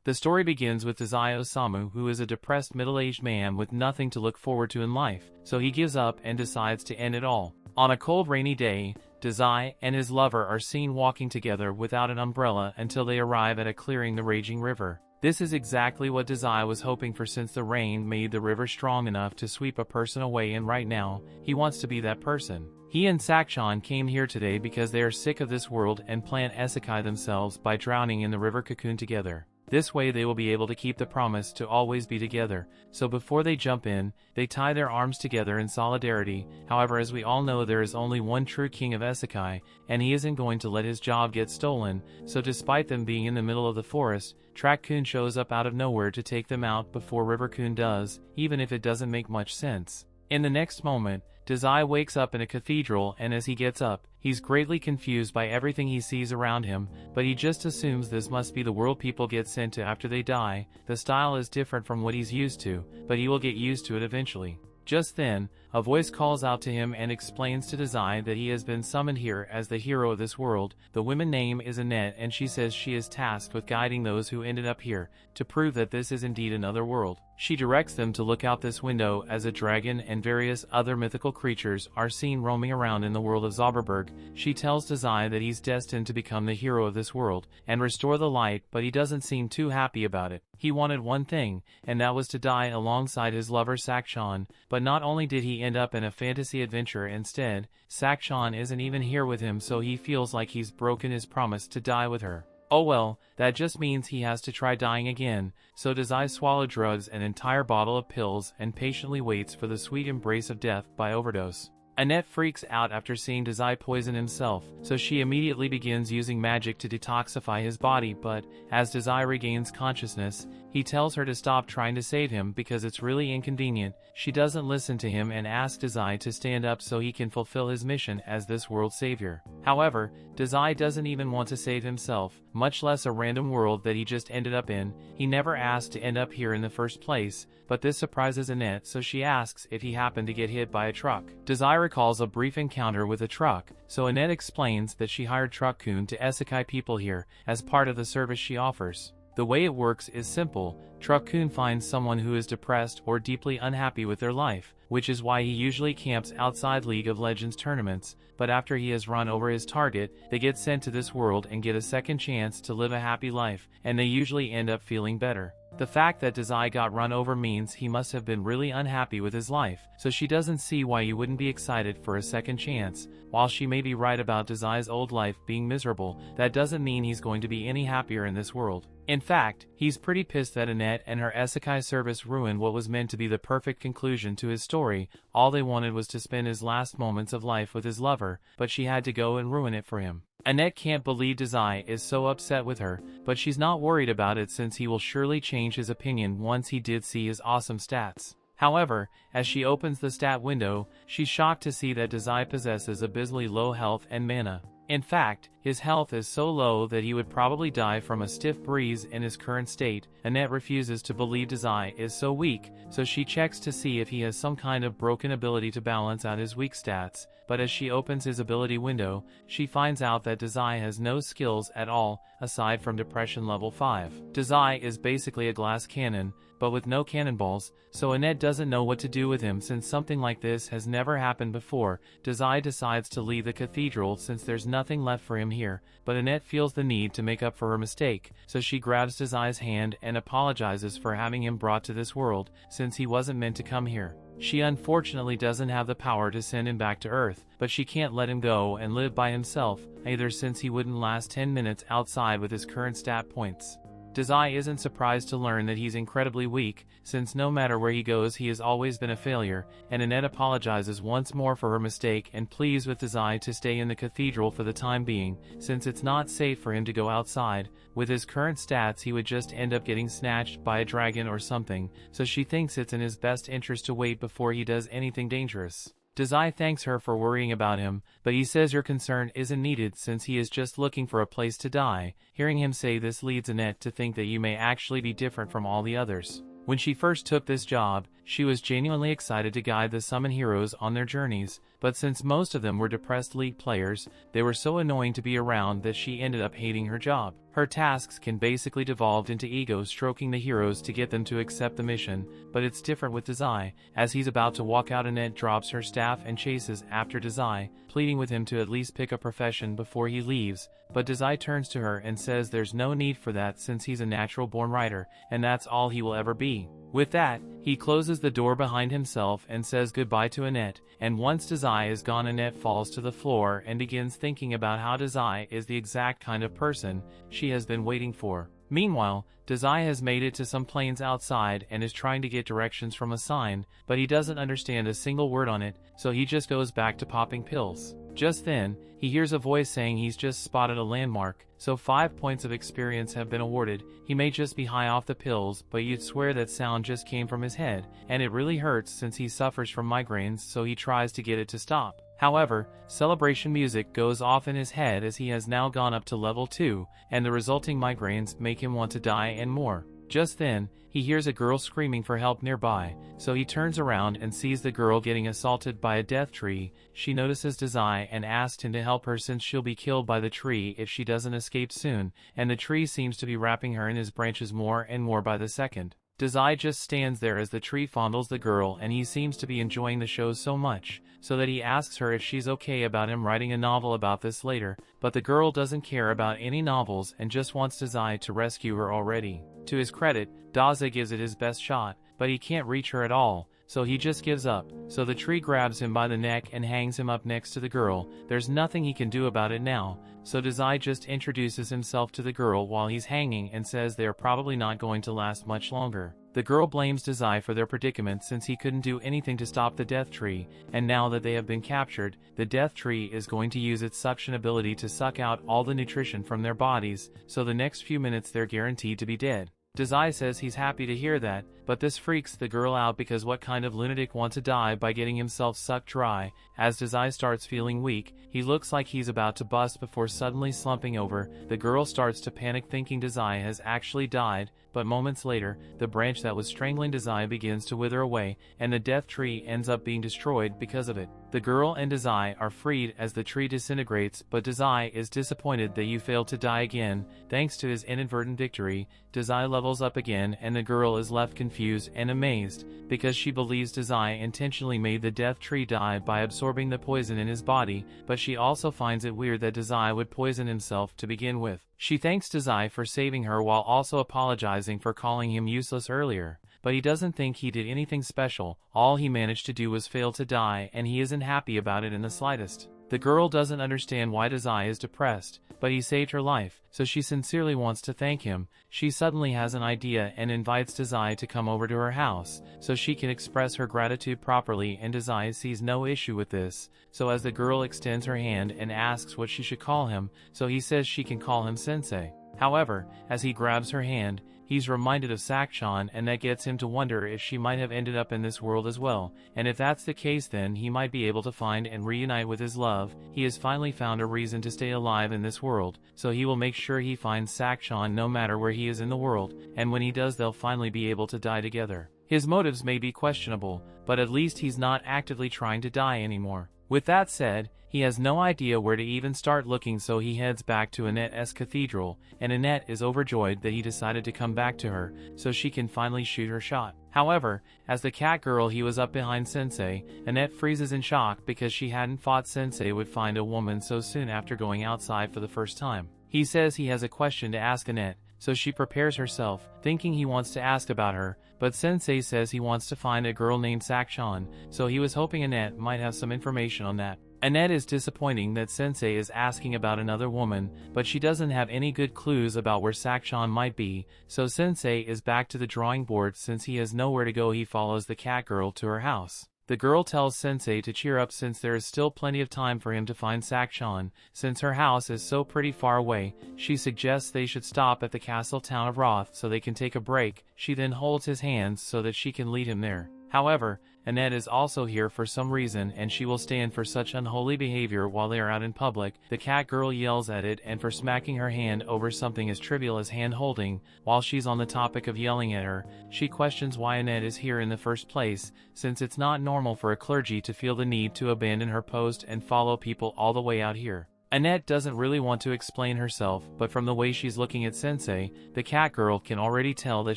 The story begins with Dazai Osamu, who is a depressed middle-aged man with nothing to look forward to in life, so he gives up and decides to end it all. On a cold rainy day, Dazai and his lover are seen walking together without an umbrella until they arrive at a clearing the raging river. This is exactly what Dazai was hoping for, since the rain made the river strong enough to sweep a person away, and right now, he wants to be that person. He and Sakchan came here today because they are sick of this world and plan Isekai themselves by drowning in the river cocoon together. This way they will be able to keep the promise to always be together, so before they jump in, they tie their arms together in solidarity. However, as we all know, there is only one true king of Isekai, and he isn't going to let his job get stolen, so despite them being in the middle of the forest, Track-kun shows up out of nowhere to take them out before River-kun does, even if it doesn't make much sense. In the next moment, Dazai wakes up in a cathedral, and as he gets up, he's greatly confused by everything he sees around him, but he just assumes this must be the world people get sent to after they die. The style is different from what he's used to, but he will get used to it eventually. Just then, a voice calls out to him and explains to Dazai that he has been summoned here as the hero of this world. The woman's name is Annette, and she says she is tasked with guiding those who ended up here, to prove that this is indeed another world. She directs them to look out this window as a dragon and various other mythical creatures are seen roaming around in the world of Zauberberg. She tells Dazai that he's destined to become the hero of this world and restore the light, but he doesn't seem too happy about it. He wanted one thing, and that was to die alongside his lover Sakchan, but not only did he end up in a fantasy adventure instead, Sakchan isn't even here with him, so he feels like he's broken his promise to die with her. Oh well, that just means he has to try dying again, so Dazai swallows drugs, an entire bottle of pills, and patiently waits for the sweet embrace of death by overdose. Annette freaks out after seeing Dazai poison himself, so she immediately begins using magic to detoxify his body, but as Dazai regains consciousness, he tells her to stop trying to save him because it's really inconvenient. She doesn't listen to him and asks Dazai to stand up so he can fulfill his mission as this world's savior. However, Dazai doesn't even want to save himself, much less a random world that he just ended up in. He never asked to end up here in the first place, but this surprises Annette, so she asks if he happened to get hit by a truck. Dazai recalls a brief encounter with a truck, so Annette explains that she hired Truck-kun to Isekai people here as part of the service she offers. The way it works is simple. Truck-kun finds someone who is depressed or deeply unhappy with their life, which is why he usually camps outside League of Legends tournaments, but after he has run over his target, they get sent to this world and get a second chance to live a happy life, and they usually end up feeling better. The fact that Dazai got run over means he must have been really unhappy with his life, so she doesn't see why you wouldn't be excited for a second chance. While she may be right about Dazai's old life being miserable, that doesn't mean he's going to be any happier in this world. In fact, he's pretty pissed that Annette and her Isekai service ruined what was meant to be the perfect conclusion to his story. All they wanted was to spend his last moments of life with his lover, but she had to go and ruin it for him. Annette can't believe Dazai is so upset with her, but she's not worried about it since he will surely change his opinion once he did see his awesome stats. However, as she opens the stat window, she's shocked to see that Dazai possesses abysmally low health and mana. In fact, his health is so low that he would probably die from a stiff breeze in his current state. Annette refuses to believe Dazai is so weak, so she checks to see if he has some kind of broken ability to balance out his weak stats, but as she opens his ability window, she finds out that Dazai has no skills at all, aside from Depression level 5. Dazai is basically a glass cannon, but with no cannonballs, so Annette doesn't know what to do with him since something like this has never happened before. Dazai decides to leave the cathedral since there's nothing left for him here, but Annette feels the need to make up for her mistake, so she grabs Dazai's hand and apologizes for having him brought to this world, since he wasn't meant to come here. She unfortunately doesn't have the power to send him back to Earth, but she can't let him go and live by himself, either, since he wouldn't last 10 minutes outside with his current stat points. Dazai isn't surprised to learn that he's incredibly weak, since no matter where he goes he has always been a failure, and Annette apologizes once more for her mistake and pleads with Dazai to stay in the cathedral for the time being, since it's not safe for him to go outside. With his current stats he would just end up getting snatched by a dragon or something, so she thinks it's in his best interest to wait before he does anything dangerous. Dazai thanks her for worrying about him, but he says her concern isn't needed since he is just looking for a place to die. Hearing him say this leads Annette to think that you may actually be different from all the others. When she first took this job, she was genuinely excited to guide the summon heroes on their journeys, but since most of them were depressed league players, they were so annoying to be around that she ended up hating her job. Her tasks can basically devolve into ego stroking the heroes to get them to accept the mission, but it's different with Dazai. As he's about to walk out, Annette drops her staff and chases after Dazai, pleading with him to at least pick a profession before he leaves, but Dazai turns to her and says there's no need for that since he's a natural-born writer, and that's all he will ever be. With that, he closes the door behind himself and says goodbye to Annette, and once Dazai is gone, Annette falls to the floor and begins thinking about how Dazai is the exact kind of person she has been waiting for. Meanwhile, Dazai has made it to some plains outside and is trying to get directions from a sign, but he doesn't understand a single word on it, so he just goes back to popping pills. Just then, he hears a voice saying he's just spotted a landmark, so 5 points of experience have been awarded. He may just be high off the pills, but you'd swear that sound just came from his head, and it really hurts since he suffers from migraines, so he tries to get it to stop. However, celebration music goes off in his head as he has now gone up to level 2, and the resulting migraines make him want to die and more. Just then, he hears a girl screaming for help nearby, so he turns around and sees the girl getting assaulted by a death tree. She notices Dazai and asks him to help her since she'll be killed by the tree if she doesn't escape soon, and the tree seems to be wrapping her in his branches more and more by the second. Dazai just stands there as the tree fondles the girl, and he seems to be enjoying the show so much, so that he asks her if she's okay about him writing a novel about this later, but the girl doesn't care about any novels and just wants Dazai to rescue her already. To his credit, Dazai gives it his best shot, but he can't reach her at all, so he just gives up. So the tree grabs him by the neck and hangs him up next to the girl. There's nothing he can do about it now, so Dazai just introduces himself to the girl while he's hanging and says they're probably not going to last much longer. The girl blames Dazai for their predicament since he couldn't do anything to stop the death tree, and now that they have been captured, the death tree is going to use its suction ability to suck out all the nutrition from their bodies, so the next few minutes they're guaranteed to be dead. Dazai says he's happy to hear that, but this freaks the girl out because what kind of lunatic wants to die by getting himself sucked dry? As Dazai starts feeling weak, he looks like he's about to bust before suddenly slumping over. The girl starts to panic thinking Dazai has actually died, but moments later, the branch that was strangling Dazai begins to wither away, and the death tree ends up being destroyed because of it. The girl and Dazai are freed as the tree disintegrates, but Dazai is disappointed that you failed to die again. Thanks to his inadvertent victory, Dazai levels up again, and the girl is left confused and amazed, because she believes Dazai intentionally made the death tree die by absorbing the poison in his body, but she also finds it weird that Dazai would poison himself to begin with. She thanks Dazai for saving her while also apologizing for calling him useless earlier, but he doesn't think he did anything special. All he managed to do was fail to die, and he isn't happy about it in the slightest. The girl doesn't understand why Dazai is depressed, but he saved her life, so she sincerely wants to thank him. She suddenly has an idea and invites Dazai to come over to her house, so she can express her gratitude properly, and Dazai sees no issue with this, so as the girl extends her hand and asks what she should call him, so he says she can call him Sensei. However, as he grabs her hand, he's reminded of Sakchan, and that gets him to wonder if she might have ended up in this world as well, and if that's the case then he might be able to find and reunite with his love. He has finally found a reason to stay alive in this world, so he will make sure he finds Sakchan no matter where he is in the world, and when he does they'll finally be able to die together. His motives may be questionable, but at least he's not actively trying to die anymore. With that said, he has no idea where to even start looking, so he heads back to Annette's cathedral, and Annette is overjoyed that he decided to come back to her, so she can finally shoot her shot. However, as the cat girl he was up behind Sensei, Annette freezes in shock because she hadn't thought Sensei would find a woman so soon after going outside for the first time. He says he has a question to ask Annette, so she prepares herself, thinking he wants to ask about her, but Sensei says he wants to find a girl named Sakchan, so he was hoping Annette might have some information on that. Annette is disappointing that Sensei is asking about another woman, but she doesn't have any good clues about where Sakchan might be, so Sensei is back to the drawing board. Since he has nowhere to go, he follows the cat girl to her house. The girl tells Sensei to cheer up since there is still plenty of time for him to find Sakchan. Since her house is so pretty far away, she suggests they should stop at the castle town of Roth so they can take a break. She then holds his hands so that she can lead him there. However, Annette is also here for some reason and she will stand for such unholy behavior while they are out in public. The cat girl yells at it and for smacking her hand over something as trivial as hand holding. While she's on the topic of yelling at her, she questions why Annette is here in the first place, since it's not normal for a clergy to feel the need to abandon her post and follow people all the way out here. Annette doesn't really want to explain herself, but from the way she's looking at Sensei, the cat girl can already tell that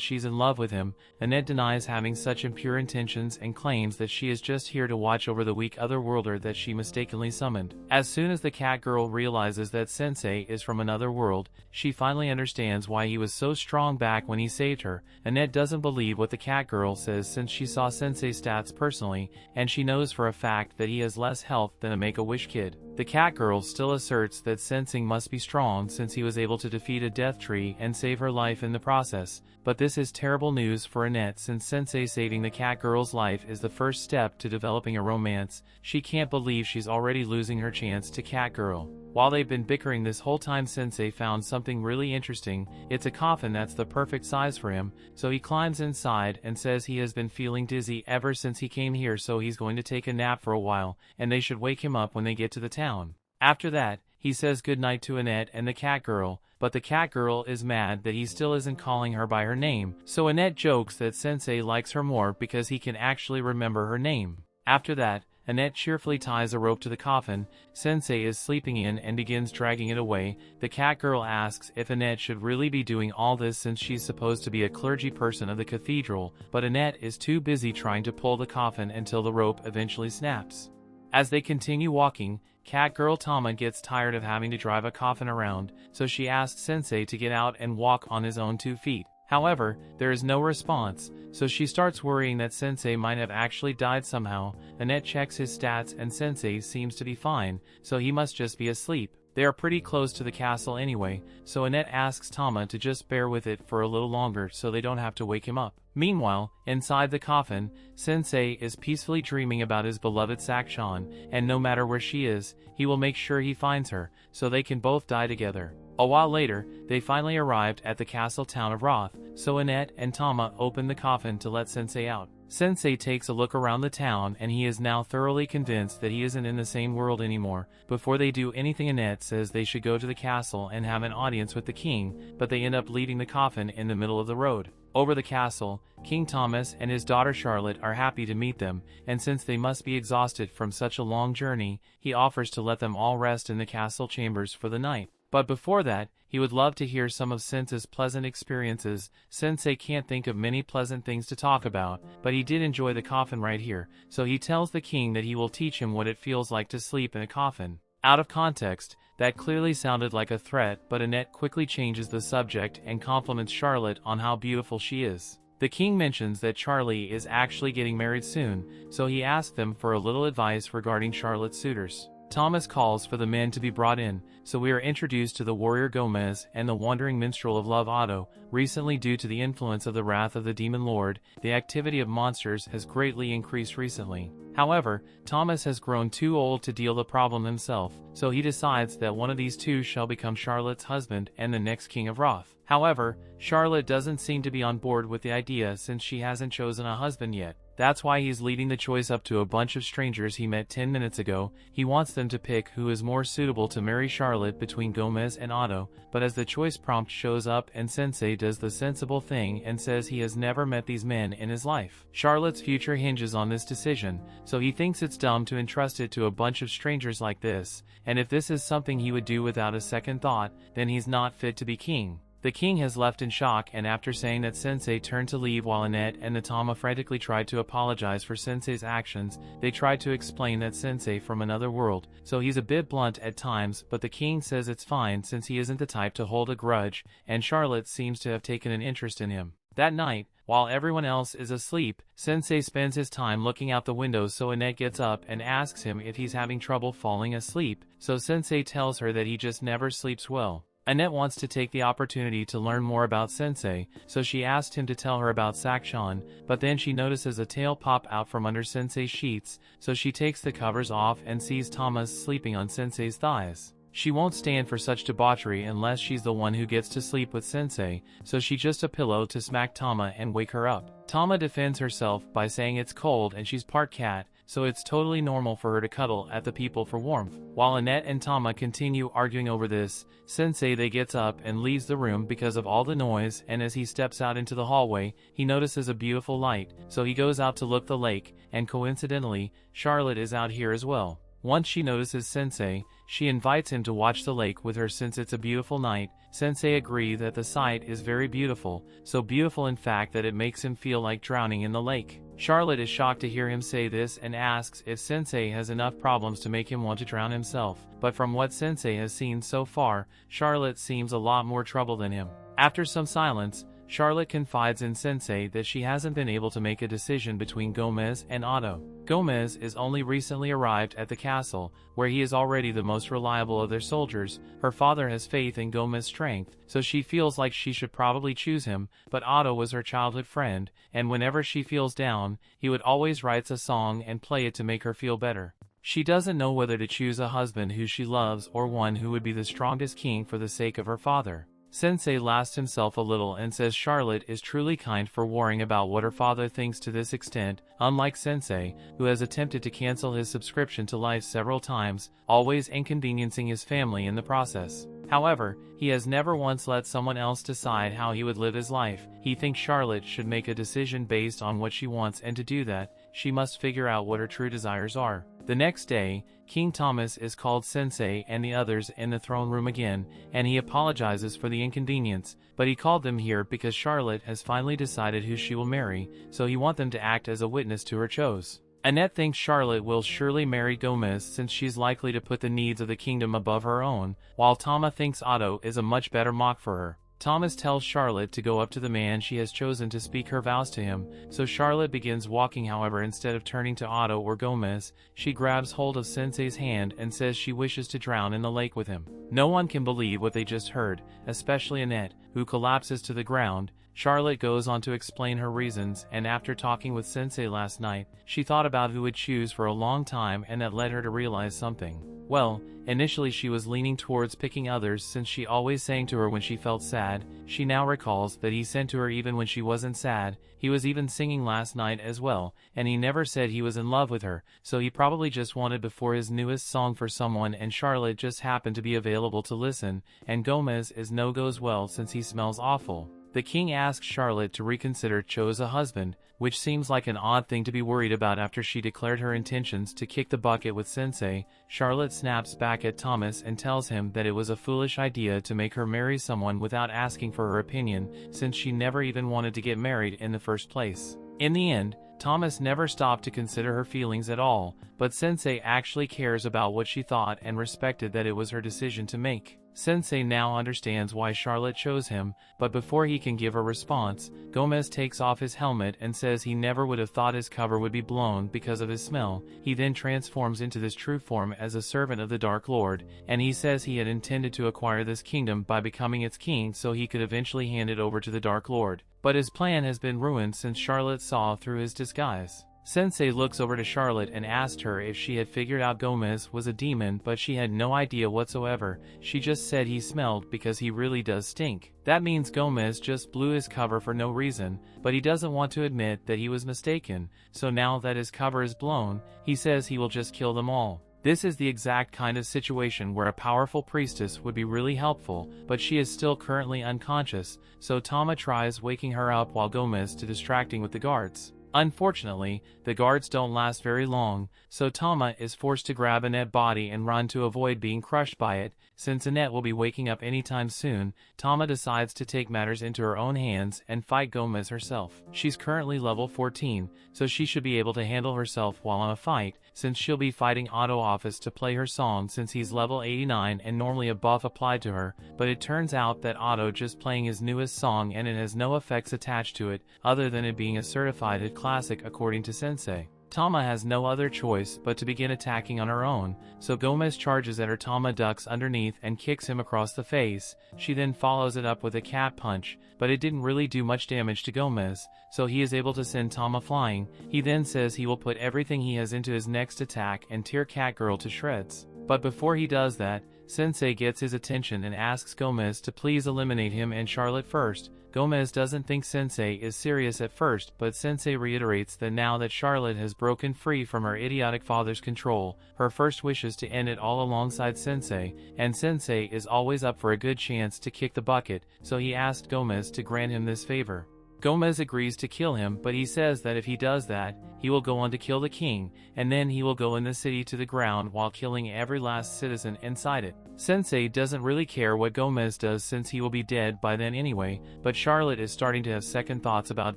she's in love with him. Annette denies having such impure intentions and claims that she is just here to watch over the weak otherworlder that she mistakenly summoned. As soon as the cat girl realizes that Sensei is from another world, she finally understands why he was so strong back when he saved her. Annette doesn't believe what the cat girl says since she saw Sensei's stats personally, and she knows for a fact that he has less health than a Make-A-Wish kid. The cat girl still asserts that Sensei must be strong since he was able to defeat a death tree and save her life in the process, but this is terrible news for Annette since Sensei saving the cat girl's life is the first step to developing a romance. She can't believe she's already losing her chance to cat girl. While they've been bickering this whole time, Sensei found something really interesting. It's a coffin that's the perfect size for him, so he climbs inside and says he has been feeling dizzy ever since he came here, so he's going to take a nap for a while, and they should wake him up when they get to the town. After that, he says goodnight to Annette and the cat girl, but the cat girl is mad that he still isn't calling her by her name, so Annette jokes that Sensei likes her more because he can actually remember her name. After that, Annette cheerfully ties a rope to the coffin Sensei is sleeping in and begins dragging it away. The cat girl asks if Annette should really be doing all this since she's supposed to be a clergy person of the cathedral, but Annette is too busy trying to pull the coffin until the rope eventually snaps. As they continue walking, cat girl Tama gets tired of having to drive a coffin around, so she asks Sensei to get out and walk on his own 2 feet. However, there is no response, so she starts worrying that Sensei might have actually died somehow. Annette checks his stats and Sensei seems to be fine, so he must just be asleep. They are pretty close to the castle anyway, so Annette asks Tama to just bear with it for a little longer so they don't have to wake him up. Meanwhile, inside the coffin, Sensei is peacefully dreaming about his beloved Sakshan, and no matter where she is, he will make sure he finds her, so they can both die together. A while later, they finally arrived at the castle town of Roth, so Annette and Tama open the coffin to let Sensei out. Sensei takes a look around the town and he is now thoroughly convinced that he isn't in the same world anymore. Before they do anything, Annette says they should go to the castle and have an audience with the king, but they end up leaving the coffin in the middle of the road. Over the castle, King Thomas and his daughter Charlotte are happy to meet them, and since they must be exhausted from such a long journey, he offers to let them all rest in the castle chambers for the night. But before that, he would love to hear some of Sensei's pleasant experiences. Sensei can't think of many pleasant things to talk about, but he did enjoy the coffin right here, so he tells the king that he will teach him what it feels like to sleep in a coffin. Out of context, that clearly sounded like a threat, but Annette quickly changes the subject and compliments Charlotte on how beautiful she is. The king mentions that Charlie is actually getting married soon, so he asks them for a little advice regarding Charlotte's suitors. Thomas calls for the men to be brought in, so we are introduced to the warrior Gomez and the wandering minstrel of love Otto. Recently, due to the influence of the wrath of the demon lord, the activity of monsters has greatly increased recently. However, Thomas has grown too old to deal the problem himself, so he decides that one of these two shall become Charlotte's husband and the next king of Roth. However, Charlotte doesn't seem to be on board with the idea since she hasn't chosen a husband yet. That's why he's leading the choice up to a bunch of strangers he met 10 minutes ago. He wants them to pick who is more suitable to marry Charlotte between Gomez and Otto, but as the choice prompt shows up and Sensei does the sensible thing and says he has never met these men in his life. Charlotte's future hinges on this decision, so he thinks it's dumb to entrust it to a bunch of strangers like this, and if this is something he would do without a second thought, then he's not fit to be king. The king has left in shock, and after saying that Sensei turned to leave while Annette and Natama frantically tried to apologize for Sensei's actions, they tried to explain that Sensei from another world, so he's a bit blunt at times, but the king says it's fine since he isn't the type to hold a grudge, and Charlotte seems to have taken an interest in him. That night, while everyone else is asleep, Sensei spends his time looking out the window, so Annette gets up and asks him if he's having trouble falling asleep, so Sensei tells her that he just never sleeps well. Annette wants to take the opportunity to learn more about Sensei, so she asked him to tell her about Sakshan, but then she notices a tail pop out from under Sensei's sheets, so she takes the covers off and sees Thomas sleeping on Sensei's thighs. She won't stand for such debauchery unless she's the one who gets to sleep with sensei, so she just a pillow to smack Tama and wake her up. Tama defends herself by saying it's cold and she's part cat, so it's totally normal for her to cuddle at the people for warmth. While Annette and Tama continue arguing over this, Sensei they gets up and leaves the room because of all the noise, and as he steps out into the hallway, he notices a beautiful light, so he goes out to look the lake, and coincidentally, Charlotte is out here as well. Once she notices Sensei, she invites him to watch the lake with her since it's a beautiful night. Sensei agrees that the sight is very beautiful, so beautiful in fact that it makes him feel like drowning in the lake. Charlotte is shocked to hear him say this and asks if Sensei has enough problems to make him want to drown himself, but from what Sensei has seen so far, Charlotte seems a lot more trouble than him. After some silence, Charlotte confides in Sensei that she hasn't been able to make a decision between Gomez and Otto. Gomez is only recently arrived at the castle, where he is already the most reliable of their soldiers. Her father has faith in Gomez's strength, so she feels like she should probably choose him, but Otto was her childhood friend, and whenever she feels down, he would always write a song and play it to make her feel better. She doesn't know whether to choose a husband who she loves or one who would be the strongest king for the sake of her father. Sensei laughs himself a little and says Charlotte is truly kind for worrying about what her father thinks to this extent, unlike Sensei, who has attempted to cancel his subscription to Life several times, always inconveniencing his family in the process. However, he has never once let someone else decide how he would live his life. He thinks Charlotte should make a decision based on what she wants, and to do that, she must figure out what her true desires are. The next day, King Thomas is called Sensei and the others in the throne room again, and he apologizes for the inconvenience, but he called them here because Charlotte has finally decided who she will marry, so he wants them to act as a witness to her choice. Annette thinks Charlotte will surely marry Gomez since she's likely to put the needs of the kingdom above her own, while Tama thinks Otto is a much better mock for her. Thomas tells Charlotte to go up to the man she has chosen to speak her vows to him, so Charlotte begins walking. However, instead of turning to Otto or Gomez, she grabs hold of Sensei's hand and says she wishes to drown in the lake with him. No one can believe what they just heard, especially Annette, who collapses to the ground. Charlotte goes on to explain her reasons, and after talking with Sensei last night, she thought about who would choose for a long time, and that led her to realize something. Well, initially she was leaning towards picking others since she always sang to her when she felt sad. She now recalls that he sang to her even when she wasn't sad. He was even singing last night as well, and he never said he was in love with her, so he probably just wanted before his newest song for someone, and Charlotte just happened to be available to listen, and Gomez is no goes well since he smells awful. The king asks Charlotte to reconsider chose a husband, which seems like an odd thing to be worried about after she declared her intentions to kick the bucket with Sensei. Charlotte snaps back at Thomas and tells him that it was a foolish idea to make her marry someone without asking for her opinion, since she never even wanted to get married in the first place. In the end, Thomas never stopped to consider her feelings at all, but Sensei actually cares about what she thought and respected that it was her decision to make. Sensei now understands why Charlotte chose him, but before he can give a response, Gomez takes off his helmet and says he never would have thought his cover would be blown because of his smell. He then transforms into this true form as a servant of the Dark Lord, and he says he had intended to acquire this kingdom by becoming its king so he could eventually hand it over to the Dark Lord. But his plan has been ruined since Charlotte saw through his disguise. Sensei looks over to Charlotte and asked her if she had figured out Gomez was a demon, but she had no idea whatsoever. She just said he smelled because he really does stink. That means Gomez just blew his cover for no reason, but he doesn't want to admit that he was mistaken, so now that his cover is blown, he says he will just kill them all. This is the exact kind of situation where a powerful priestess would be really helpful, but she is still currently unconscious, so Tama tries waking her up while Gomez is distracting with the guards. Unfortunately, the guards don't last very long, so Tama is forced to grab Annette's body and run to avoid being crushed by it. Since Annette will be waking up anytime soon, Tama decides to take matters into her own hands and fight Gomez herself. She's currently level 14, so she should be able to handle herself while on a fight, since she'll be fighting Otto Office to play her song since he's level 89 and normally a buff applied to her, but it turns out that Otto just playing his newest song and it has no effects attached to it, other than it being a certified hit classic according to Sensei. Tama has no other choice but to begin attacking on her own, so Gomez charges at her. Tama ducks underneath and kicks him across the face. She then follows it up with a cat punch, but it didn't really do much damage to Gomez, so he is able to send Tama flying. He then says he will put everything he has into his next attack and tear Catgirl to shreds. But before he does that, Sensei gets his attention and asks Gomez to please eliminate him and Charlotte first. Gomez doesn't think Sensei is serious at first, but Sensei reiterates that now that Charlotte has broken free from her idiotic father's control, her first wish is to end it all alongside Sensei, and Sensei is always up for a good chance to kick the bucket, so he asked Gomez to grant him this favor. Gomez agrees to kill him, but he says that if he does that, he will go on to kill the king, and then he will go in the city to the ground while killing every last citizen inside it. Sensei doesn't really care what Gomez does since he will be dead by then anyway, but Charlotte is starting to have second thoughts about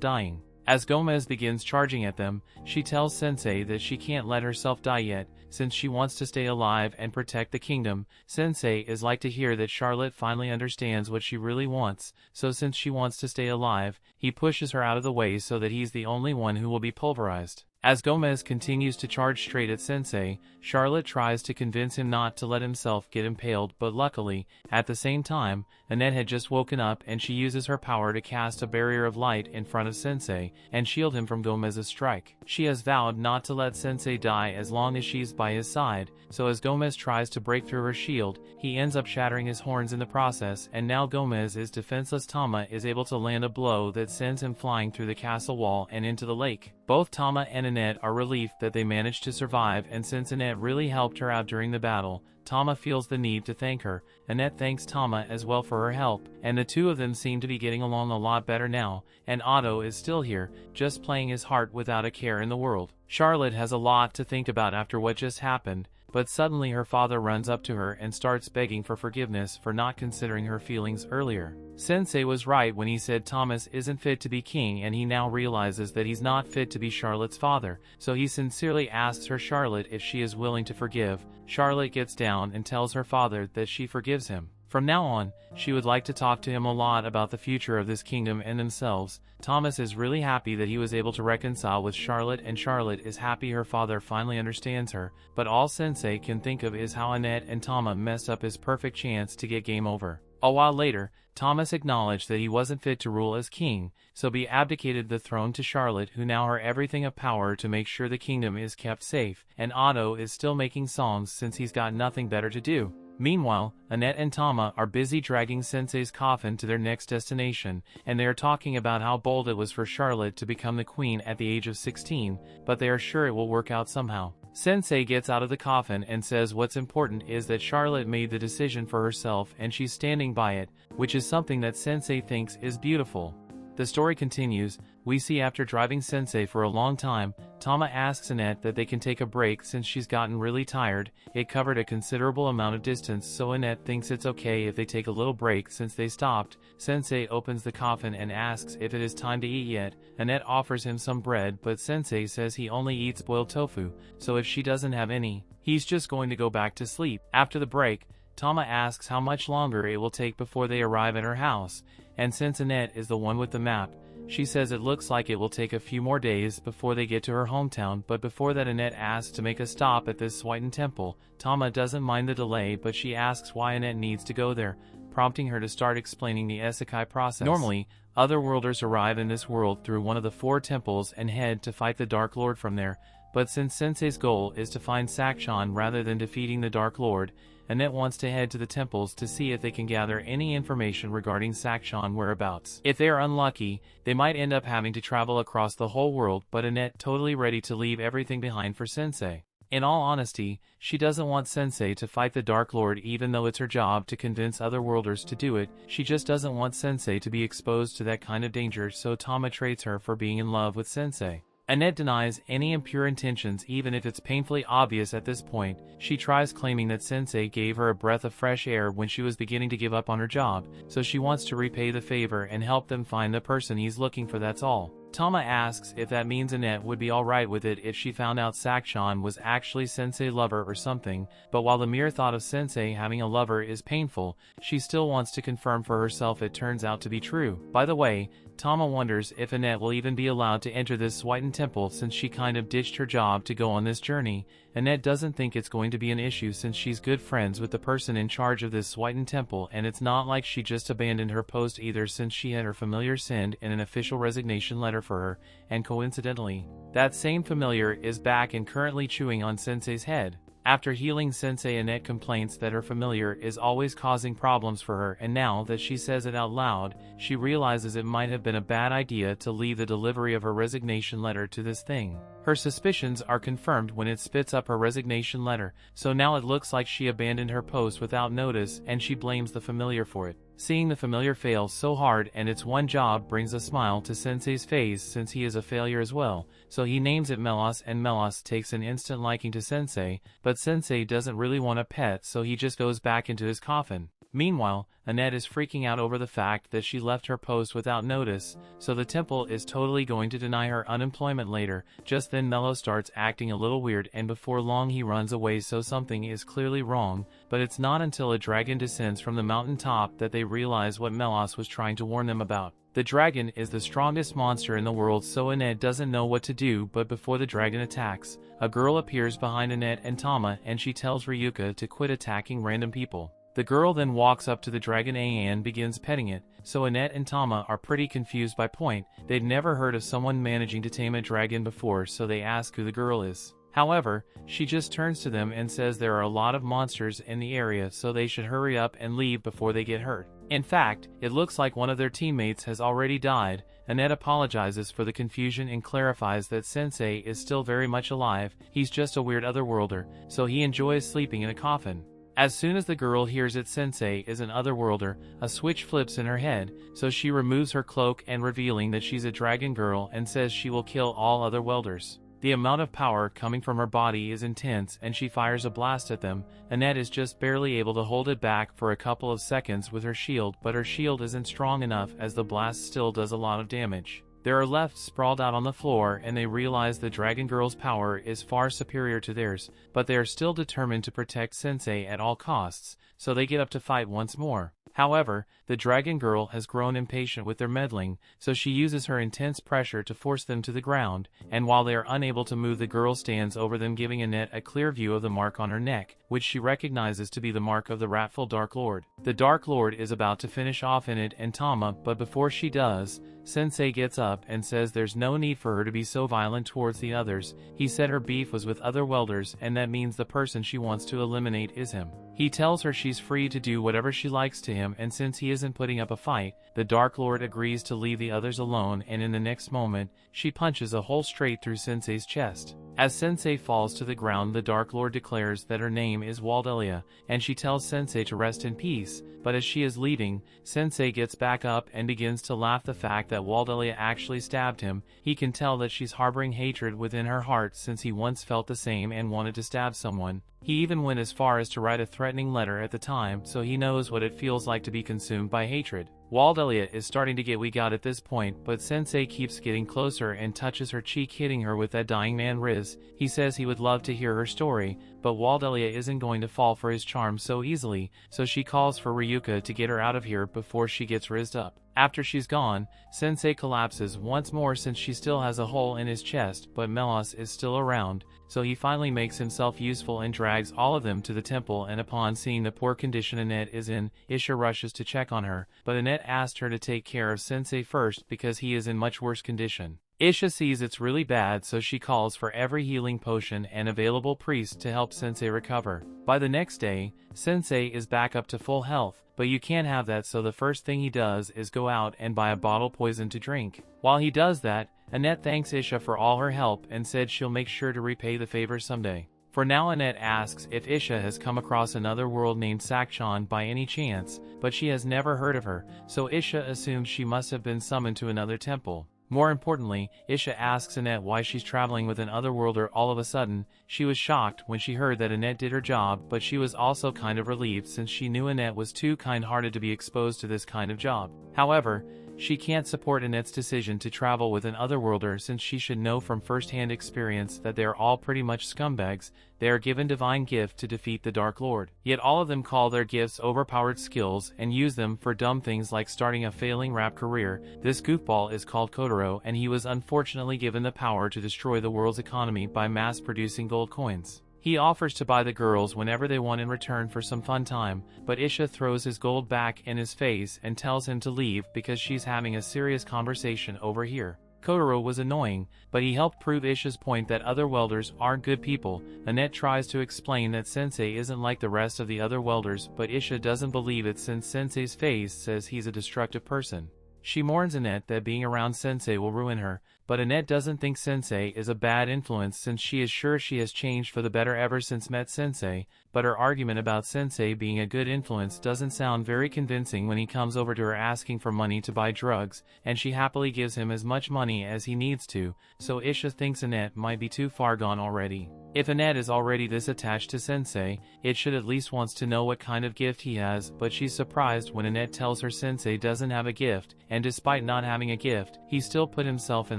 dying. As Gomez begins charging at them, she tells Sensei that she can't let herself die yet, since she wants to stay alive and protect the kingdom. Sensei is like to hear that Charlotte finally understands what she really wants, so since she wants to stay alive, he pushes her out of the way so that he's the only one who will be pulverized. As Gomez continues to charge straight at Sensei, Charlotte tries to convince him not to let himself get impaled, but luckily, at the same time, Annette had just woken up and she uses her power to cast a barrier of light in front of Sensei and shield him from Gomez's strike. She has vowed not to let Sensei die as long as she's by his side, so as Gomez tries to break through her shield, he ends up shattering his horns in the process, and now Gomez is defenseless. Tama is able to land a blow that sends him flying through the castle wall and into the lake. Both Tama and Annette are relieved that they managed to survive, and since Annette really helped her out during the battle, Tama feels the need to thank her. Annette thanks Tama as well for her help, and the two of them seem to be getting along a lot better now, and Otto is still here, just playing his heart without a care in the world. Charlotte has a lot to think about after what just happened, but suddenly her father runs up to her and starts begging for forgiveness for not considering her feelings earlier. Sensei was right when he said Thomas isn't fit to be king, and he now realizes that he's not fit to be Charlotte's father, so he sincerely asks her Charlotte if she is willing to forgive. Charlotte gets down and tells her father that she forgives him. From now on, she would like to talk to him a lot about the future of this kingdom and themselves. Thomas is really happy that he was able to reconcile with Charlotte, and Charlotte is happy her father finally understands her, but all Sensei can think of is how Annette and Tama messed up his perfect chance to get game over. A while later, Thomas acknowledged that he wasn't fit to rule as king, so he abdicated the throne to Charlotte, who now has everything of power to make sure the kingdom is kept safe, and Otto is still making songs since he's got nothing better to do. Meanwhile, Annette and Tama are busy dragging Sensei's coffin to their next destination, and they are talking about how bold it was for Charlotte to become the queen at the age of 16, but they are sure it will work out somehow. Sensei gets out of the coffin and says what's important is that Charlotte made the decision for herself and she's standing by it, which is something that Sensei thinks is beautiful. The story continues. We see after driving Sensei for a long time, Tama asks Annette that they can take a break since she's gotten really tired. It covered a considerable amount of distance, so Annette thinks it's okay if they take a little break since they stopped. Sensei opens the coffin and asks if it is time to eat yet. Annette offers him some bread, but Sensei says he only eats boiled tofu, so if she doesn't have any, he's just going to go back to sleep. After the break, Tama asks how much longer it will take before they arrive at her house, and since Annette is the one with the map, she says it looks like it will take a few more days before they get to her hometown, but before that Annette asks to make a stop at this Swighten temple. Tama doesn't mind the delay, but she asks why Annette needs to go there, prompting her to start explaining the Isekai process. Normally, otherworlders arrive in this world through one of the 4 temples and head to fight the Dark Lord from there, but since Sensei's goal is to find Sakshan rather than defeating the Dark Lord, Annette wants to head to the temples to see if they can gather any information regarding Sakshan whereabouts. If they are unlucky, they might end up having to travel across the whole world, but Annette totally ready to leave everything behind for Sensei. In all honesty, she doesn't want Sensei to fight the Dark Lord even though it's her job to convince otherworlders to do it. She just doesn't want Sensei to be exposed to that kind of danger, so Tama trades her for being in love with Sensei. Annette denies any impure intentions even if it's painfully obvious at this point. She tries claiming that Sensei gave her a breath of fresh air when she was beginning to give up on her job, so she wants to repay the favor and help them find the person he's looking for, that's all. Tama asks if that means Annette would be alright with it if she found out Sakshan was actually Sensei's lover or something, but while the mere thought of Sensei having a lover is painful, she still wants to confirm for herself it turns out to be true. By the way, Tama wonders if Annette will even be allowed to enter this Swighten temple since she kind of ditched her job to go on this journey. Annette doesn't think it's going to be an issue since she's good friends with the person in charge of this Swighten temple, and it's not like she just abandoned her post either since she had her familiar send in an official resignation letter for her, and coincidentally, that same familiar is back and currently chewing on Sensei's head. After healing Sensei, Annette complains that her familiar is always causing problems for her, and now that she says it out loud, she realizes it might have been a bad idea to leave the delivery of her resignation letter to this thing. Her suspicions are confirmed when it spits up her resignation letter, so now it looks like she abandoned her post without notice, and she blames the familiar for it. Seeing the familiar fail so hard and its one job brings a smile to Sensei's face, since he is a failure as well, so he names it Melos, and Melos takes an instant liking to Sensei, but Sensei doesn't really want a pet, so he just goes back into his coffin. Meanwhile, Annette is freaking out over the fact that she left her post without notice, so the temple is totally going to deny her unemployment later. Just then Mello starts acting a little weird, and before long he runs away, so something is clearly wrong, but it's not until a dragon descends from the mountain top that they realize what Melos was trying to warn them about. The dragon is the strongest monster in the world, so Annette doesn't know what to do, but before the dragon attacks, a girl appears behind Annette and Tama, and she tells Ryuka to quit attacking random people. The girl then walks up to the dragon and begins petting it, so Annette and Tama are pretty confused by point. They'd never heard of someone managing to tame a dragon before, so they ask who the girl is. However, she just turns to them and says there are a lot of monsters in the area, so they should hurry up and leave before they get hurt. In fact, it looks like one of their teammates has already died. Annette apologizes for the confusion and clarifies that Sensei is still very much alive. He's just a weird otherworlder, so he enjoys sleeping in a coffin. As soon as the girl hears that Sensei is an otherworlder, a switch flips in her head, so she removes her cloak and revealing that she's a dragon girl, and says she will kill all other welders. The amount of power coming from her body is intense, and she fires a blast at them. Annette is just barely able to hold it back for a couple of seconds with her shield, but her shield isn't strong enough, as the blast still does a lot of damage. They are left sprawled out on the floor, and they realize the dragon girl's power is far superior to theirs, but they are still determined to protect Sensei at all costs, so they get up to fight once more. However, the dragon girl has grown impatient with their meddling, so she uses her intense pressure to force them to the ground, and while they are unable to move, the girl stands over them, giving Annette a clear view of the mark on her neck, which she recognizes to be the mark of the wrathful Dark Lord. The Dark Lord is about to finish off Annette and Tama, but before she does, Sensei gets up and says there's no need for her to be so violent towards the others. He said her beef was with other welders, and that means the person she wants to eliminate is him. He tells her she's free to do whatever she likes to him, and since he isn't putting up a fight, the Dark Lord agrees to leave the others alone, and in the next moment, she punches a hole straight through Sensei's chest. As Sensei falls to the ground, the Dark Lord declares that her name is Waldelia, and she tells Sensei to rest in peace, but as she is leaving, Sensei gets back up and begins to laugh the fact that Waldelia actually stabbed him. He can tell that she's harboring hatred within her heart, since he once felt the same and wanted to stab someone. He even went as far as to write a threatening letter at the time, so he knows what it feels like to be consumed by hatred. Waldelia is starting to get weak out at this point, but Sensei keeps getting closer and touches her cheek, hitting her with that dying man riz. He says he would love to hear her story, but Waldelia isn't going to fall for his charm so easily, so she calls for Ryuka to get her out of here before she gets rizzed up. After she's gone, Sensei collapses once more since she still has a hole in his chest, but Melos is still around, so he finally makes himself useful and drags all of them to the temple, and upon seeing the poor condition Annette is in, Isha rushes to check on her, but Annette asked her to take care of Sensei first because he is in much worse condition. Isha sees it's really bad, so she calls for every healing potion and available priest to help Sensei recover. By the next day, Sensei is back up to full health, but you can't have that, so the first thing he does is go out and buy a bottle poison to drink. While he does that, Annette thanks Isha for all her help and said she'll make sure to repay the favor someday. For now, Annette asks if Isha has come across another world named Sakchan by any chance, but she has never heard of her, so Isha assumes she must have been summoned to another temple. More importantly, Isha asks Annette why she's traveling with an otherworlder all of a sudden. She was shocked when she heard that Annette did her job, but she was also kind of relieved since she knew Annette was too kind-hearted to be exposed to this kind of job. However, she can't support Annette's decision to travel with an otherworlder since she should know from first-hand experience that they are all pretty much scumbags. They are given divine gift to defeat the Dark Lord. Yet all of them call their gifts overpowered skills and use them for dumb things like starting a failing rap career. This goofball is called Kotaro, and he was unfortunately given the power to destroy the world's economy by mass-producing gold coins. He offers to buy the girls whenever they want in return for some fun time, but Isha throws his gold back in his face and tells him to leave because she's having a serious conversation over here. Kotaro was annoying, but he helped prove Isha's point that other welders aren't good people. Annette tries to explain that Sensei isn't like the rest of the other welders, but Isha doesn't believe it since Sensei's face says he's a destructive person. She mourns Annette that being around Sensei will ruin her, but Annette doesn't think Sensei is a bad influence since she is sure she has changed for the better ever since met Sensei, but her argument about Sensei being a good influence doesn't sound very convincing when he comes over to her asking for money to buy drugs, and she happily gives him as much money as he needs to, so Isha thinks Annette might be too far gone already. If Annette is already this attached to Sensei, it should at least wants to know what kind of gift he has, but she's surprised when Annette tells her Sensei doesn't have a gift, and despite not having a gift, he still put himself in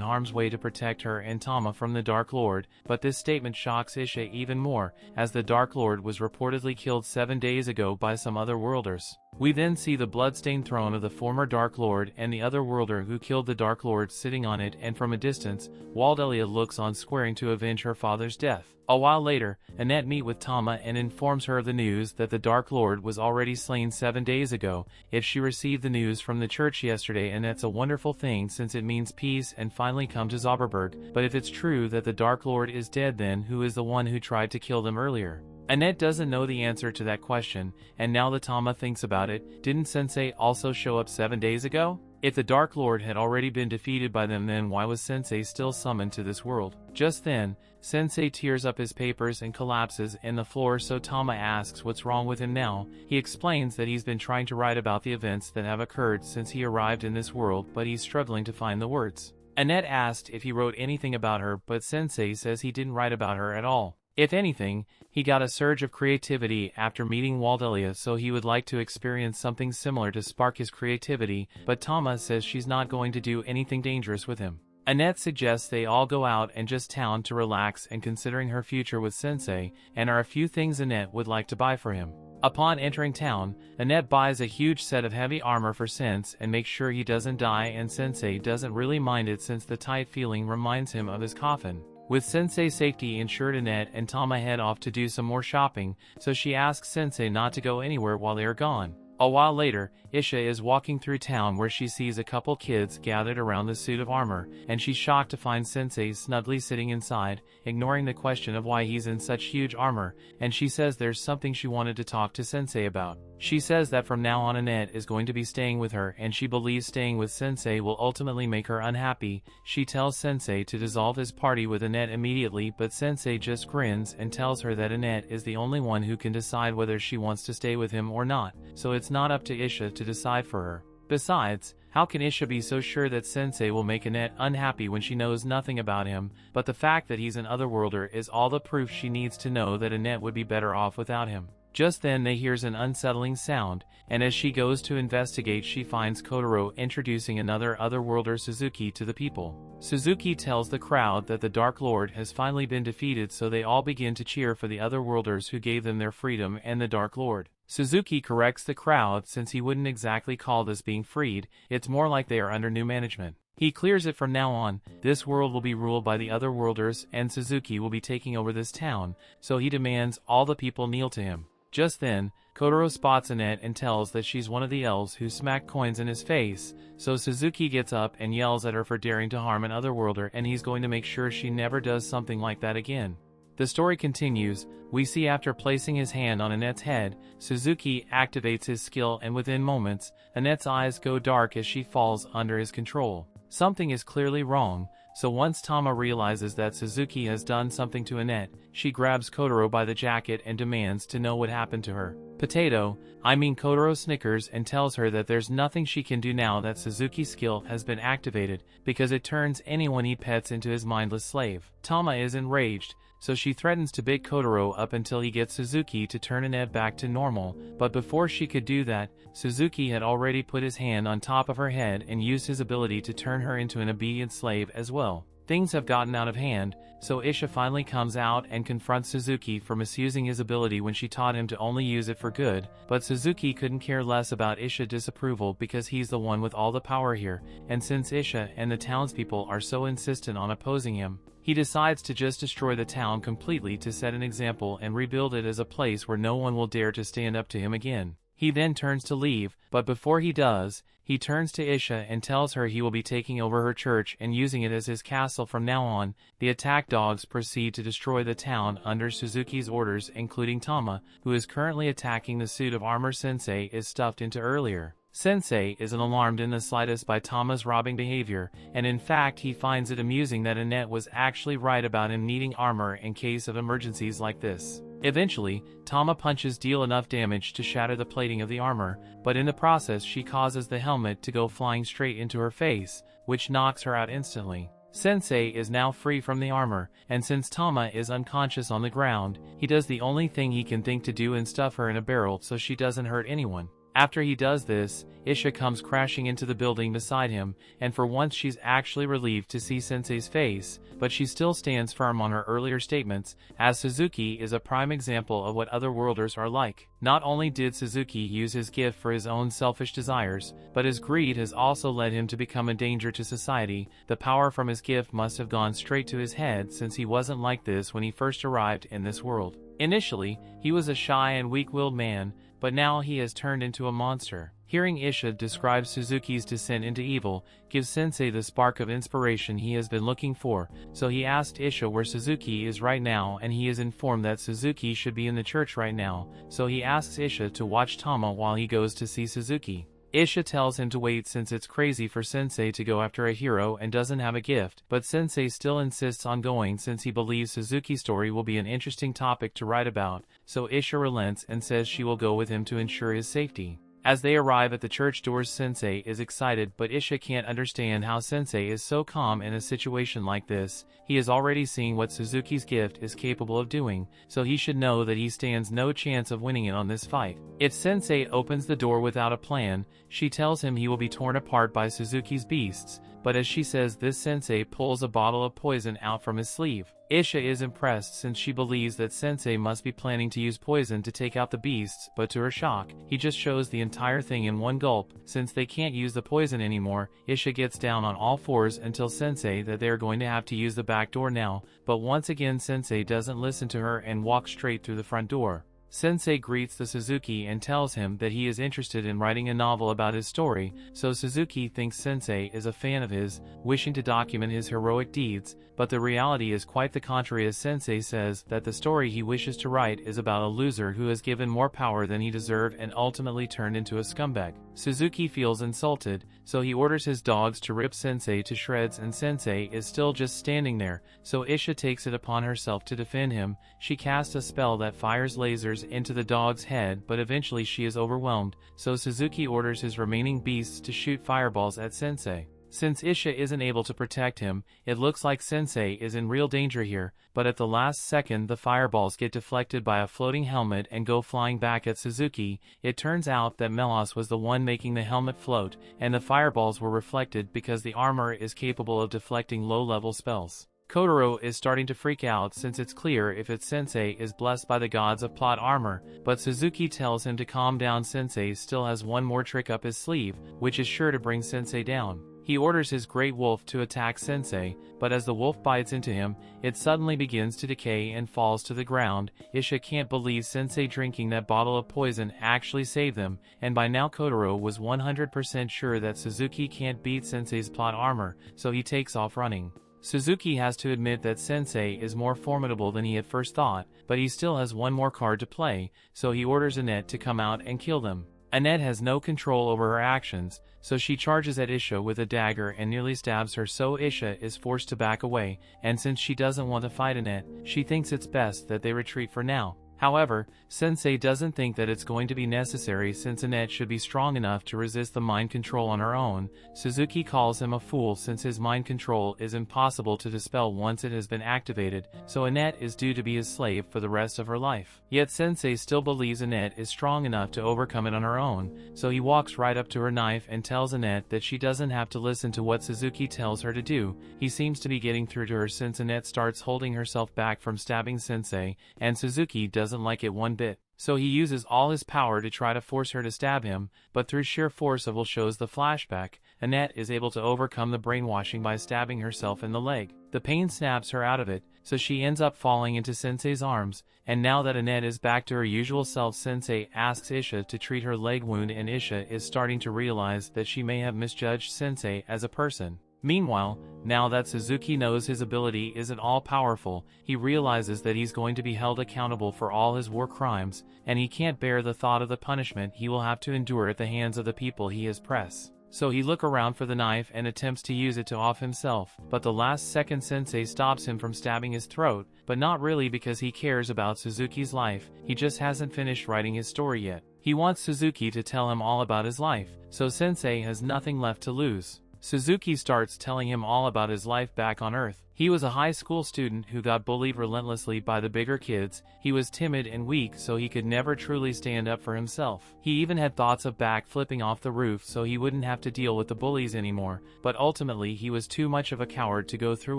harm's way to protect her and Tama from the Dark Lord, but this statement shocks Isha even more, as the Dark Lord was reportedly killed 7 days ago by some other worlders. We then see the bloodstained throne of the former Dark Lord and the other worlder who killed the Dark Lord sitting on it, and from a distance, Waldelia looks on squaring to avenge her father's death. A while later, Annette meets with Tama and informs her of the news that the Dark Lord was already slain 7 days ago. If she received the news from the church yesterday, and that's a wonderful thing since it means peace and finally come to Zauberberg, but if it's true that the Dark Lord is dead, then who is the one who tried to kill them earlier? Annette doesn't know the answer to that question, and now that Tama thinks about it, didn't Sensei also show up 7 days ago? If the Dark Lord had already been defeated by them, then why was Sensei still summoned to this world? Just then, Sensei tears up his papers and collapses in the floor, so Tama asks what's wrong with him now. He explains that he's been trying to write about the events that have occurred since he arrived in this world, but he's struggling to find the words. Annette asked if he wrote anything about her, but Sensei says he didn't write about her at all. If anything, he got a surge of creativity after meeting Waldelia, so he would like to experience something similar to spark his creativity, but Tama says she's not going to do anything dangerous with him. Annette suggests they all go out and just town to relax and considering her future with Sensei, and are a few things Annette would like to buy for him. Upon entering town, Annette buys a huge set of heavy armor for Sense and makes sure he doesn't die, and Sensei doesn't really mind it since the tight feeling reminds him of his coffin. With Sensei's safety ensured, Annette and Tama head off to do some more shopping, so she asks Sensei not to go anywhere while they are gone. A while later, Isha is walking through town where she sees a couple kids gathered around the suit of armor, and she's shocked to find Sensei snugly sitting inside, ignoring the question of why he's in such huge armor, and she says there's something she wanted to talk to Sensei about. She says that from now on Annette is going to be staying with her, and she believes staying with Sensei will ultimately make her unhappy. She tells Sensei to dissolve his party with Annette immediately, but Sensei just grins and tells her that Annette is the only one who can decide whether she wants to stay with him or not, so it's not up to Isha to decide for her. Besides, how can Isha be so sure that Sensei will make Annette unhappy when she knows nothing about him? But the fact that he's an otherworlder is all the proof she needs to know that Annette would be better off without him. Just then they hears an unsettling sound, and as she goes to investigate, she finds Kotaro introducing another otherworlder, Suzuki, to the people. Suzuki tells the crowd that the Dark Lord has finally been defeated, so they all begin to cheer for the otherworlders who gave them their freedom and the Dark Lord. Suzuki corrects the crowd since he wouldn't exactly call this being freed, it's more like they are under new management. He clears it from now on, this world will be ruled by the otherworlders and Suzuki will be taking over this town, so he demands all the people kneel to him. Just then, Kotaro spots Annette and tells that she's one of the elves who smacked coins in his face, so Suzuki gets up and yells at her for daring to harm an otherworlder, and he's going to make sure she never does something like that again. The story continues. We see after placing his hand on Annette's head, Suzuki activates his skill, and within moments, Annette's eyes go dark as she falls under his control. Something is clearly wrong, so once Tama realizes that Suzuki has done something to Annette, she grabs Kotaro by the jacket and demands to know what happened to her. Kotaro snickers and tells her that there's nothing she can do now that Suzuki's skill has been activated, because it turns anyone he pets into his mindless slave. Tama is enraged, so she threatens to beat Kotaro up until he gets Suzuki to turn Annette back to normal, but before she could do that, Suzuki had already put his hand on top of her head and used his ability to turn her into an obedient slave as well. Things have gotten out of hand, so Isha finally comes out and confronts Suzuki for misusing his ability when she taught him to only use it for good, but Suzuki couldn't care less about Isha's disapproval because he's the one with all the power here, and since Isha and the townspeople are so insistent on opposing him, he decides to just destroy the town completely to set an example and rebuild it as a place where no one will dare to stand up to him again. He He then turns to leave, but before he does, he turns to Isha and tells her he will be taking over her church and using it as his castle from now on. The attack dogs proceed to destroy the town under Suzuki's orders, including Tama, who is currently attacking the suit of armor Sensei is stuffed into earlier. Sensei isn't alarmed in the slightest by Tama's robbing behavior, and in fact he finds it amusing that Annette was actually right about him needing armor in case of emergencies like this. Eventually, Tama punches deal enough damage to shatter the plating of the armor, but in the process she causes the helmet to go flying straight into her face, which knocks her out instantly. Sensei is now free from the armor, and since Tama is unconscious on the ground, he does the only thing he can think to do and stuff her in a barrel so she doesn't hurt anyone. After he does this, Isha comes crashing into the building beside him, and for once she's actually relieved to see Sensei's face, but she still stands firm on her earlier statements, as Suzuki is a prime example of what otherworlders are like. Not only did Suzuki use his gift for his own selfish desires, but his greed has also led him to become a danger to society. The power from his gift must have gone straight to his head since he wasn't like this when he first arrived in this world. Initially, he was a shy and weak-willed man, but now he has turned into a monster. Hearing Isha describe Suzuki's descent into evil gives Sensei the spark of inspiration he has been looking for, so he asked Isha where Suzuki is right now, and he is informed that Suzuki should be in the church right now, so he asks Isha to watch Tama while he goes to see Suzuki. Isha tells him to wait since it's crazy for Sensei to go after a hero and doesn't have a gift, but Sensei still insists on going since he believes Suzuki's story will be an interesting topic to write about, so Isha relents and says she will go with him to ensure his safety. As they arrive at the church doors, Sensei is excited, but Isha can't understand how Sensei is so calm in a situation like this. He is already seeing what Suzuki's gift is capable of doing, so he should know that he stands no chance of winning it on this fight. If Sensei opens the door without a plan, she tells him he will be torn apart by Suzuki's beasts, but as she says this, Sensei pulls a bottle of poison out from his sleeve. Isha is impressed since she believes that Sensei must be planning to use poison to take out the beasts, but to her shock, he just shows the entire thing in one gulp. Since they can't use the poison anymore, Isha gets down on all fours and tells Sensei that they are going to have to use the back door now, but once again Sensei doesn't listen to her and walks straight through the front door. Sensei greets the Suzuki and tells him that he is interested in writing a novel about his story, so Suzuki thinks Sensei is a fan of his, wishing to document his heroic deeds, but the reality is quite the contrary, as Sensei says that the story he wishes to write is about a loser who is given more power than he deserved and ultimately turned into a scumbag. Suzuki feels insulted, so he orders his dogs to rip Sensei to shreds, and Sensei is still just standing there, so Isha takes it upon herself to defend him. She casts a spell that fires lasers into the dog's head, but eventually she is overwhelmed, so Suzuki orders his remaining beasts to shoot fireballs at Sensei. Since Isha isn't able to protect him, it looks like Sensei is in real danger here, but at the last second the fireballs get deflected by a floating helmet and go flying back at Suzuki. It turns out that Melos was the one making the helmet float, and the fireballs were reflected because the armor is capable of deflecting low-level spells. Kotaro is starting to freak out since it's clear if it's Sensei is blessed by the gods of plot armor, but Suzuki tells him to calm down. Sensei still has one more trick up his sleeve, which is sure to bring Sensei down. He orders his great wolf to attack Sensei, but as the wolf bites into him, it suddenly begins to decay and falls to the ground. Isha can't believe Sensei drinking that bottle of poison actually saved them, and by now Kotaro was 100% sure that Suzuki can't beat Sensei's plot armor, so he takes off running. Suzuki has to admit that Sensei is more formidable than he at first thought, but he still has one more card to play, so he orders Annette to come out and kill them. Annette has no control over her actions, so she charges at Isha with a dagger and nearly stabs her, so Isha is forced to back away, and since she doesn't want to fight Annette, she thinks it's best that they retreat for now. However, Sensei doesn't think that it's going to be necessary since Annette should be strong enough to resist the mind control on her own. Suzuki calls him a fool since his mind control is impossible to dispel once it has been activated, so Annette is due to be his slave for the rest of her life. Yet Sensei still believes Annette is strong enough to overcome it on her own, so he walks right up to her knife and tells Annette that she doesn't have to listen to what Suzuki tells her to do. He seems to be getting through to her since Annette starts holding herself back from stabbing Sensei, and Suzuki doesn't like it one bit. So he uses all his power to try to force her to stab him, but through sheer force of will shows the flashback, Annette is able to overcome the brainwashing by stabbing herself in the leg. The pain snaps her out of it, so she ends up falling into Sensei's arms, and now that Annette is back to her usual self, Sensei asks Isha to treat her leg wound, and Isha is starting to realize that she may have misjudged Sensei as a person. Meanwhile, now that Suzuki knows his ability isn't all-powerful, he realizes that he's going to be held accountable for all his war crimes, and he can't bear the thought of the punishment he will have to endure at the hands of the people he has pressed. So he looks around for the knife and attempts to use it to off himself, but the last second Sensei stops him from stabbing his throat, but not really because he cares about Suzuki's life, he just hasn't finished writing his story yet. He wants Suzuki to tell him all about his life, so Sensei has nothing left to lose. Suzuki starts telling him all about his life back on Earth. He was a high school student who got bullied relentlessly by the bigger kids. He was timid and weak, so he could never truly stand up for himself. He even had thoughts of back-flipping off the roof so he wouldn't have to deal with the bullies anymore, but ultimately he was too much of a coward to go through